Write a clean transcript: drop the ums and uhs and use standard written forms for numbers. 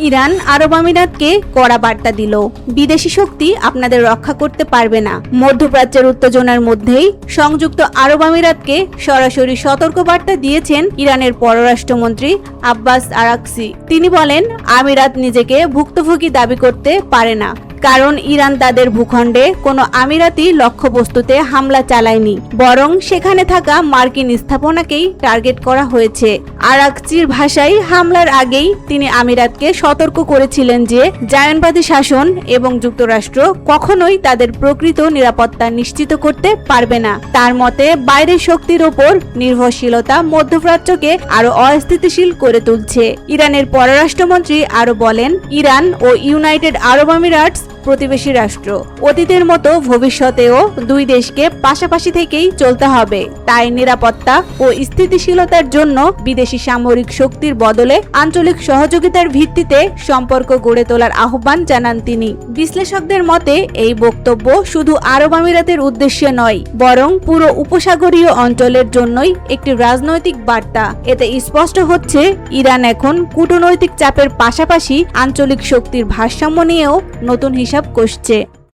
Iran আরব আমিরাতকে কড়া বার্তা দিল, বিদেশি শক্তি আপনাদের রক্ষা করতে পারবে না। মধ্যপ্রাচ্যের উত্তেজনার মধ্যেই সংযুক্ত আরব আমিরাতকে সরাসরি সতর্কবার্তা দিয়েছেন ইরানের পররাষ্ট্রমন্ত্রী আব্বাস আরাকচি। তিনি বলেন, আমিরাত নিজেকে ভুক্তভোগী দাবি করতে পারে না, কারণ ইরান তাদের ভূখণ্ডে কোনো আমিরাতি লক্ষ্যবস্তুতে হামলা চালায়নি, বরং সেখানে থাকা মার্কিন স্থাপনাকেই টার্গেট করা হয়েছে। আরাকচির ভাষায়, হামলার আগেই তিনি আমিরাতকে সতর্ক করেছিলেন যে জায়নবাদী শাসন এবং যুক্তরাষ্ট্র কখনোই তাদের প্রকৃত নিরাপত্তা নিশ্চিত করতে পারবে না। তার মতে, বাইরের শক্তির ওপর নির্ভরশীলতা মধ্যপ্রাচ্যকে আরো অস্থিতিশীল করে তুলছে। ইরানের পররাষ্ট্রমন্ত্রী আরো বলেন, ইরান ও ইউনাইটেড আরব আমিরাটস প্রতিবেশী রাষ্ট্র। অতীতের মতো ভবিষ্যতেও দুই দেশকে পাশাপাশি থেকেই চলতে হবে। তাই নিরাপত্তা ও স্থিতিশীলতার জন্য বিদেশি সামরিক শক্তির বদলে আঞ্চলিক সহযোগিতার ভিত্তিতে সম্পর্ক গড়ে তোলার আহ্বান জানান তিনি। বিশ্লেষকদের মতে, এই বক্তব্য শুধু আরব আমিরাতের উদ্দেশ্যে নয়, বরং পুরো উপসাগরীয় অঞ্চলের জন্যই একটি রাজনৈতিক বার্তা। এতে স্পষ্ট হচ্ছে, ইরান এখন কূটনৈতিক চাপের পাশাপাশি আঞ্চলিক শক্তির ভারসাম্য নিয়েও নতুন হিসাব কষছে।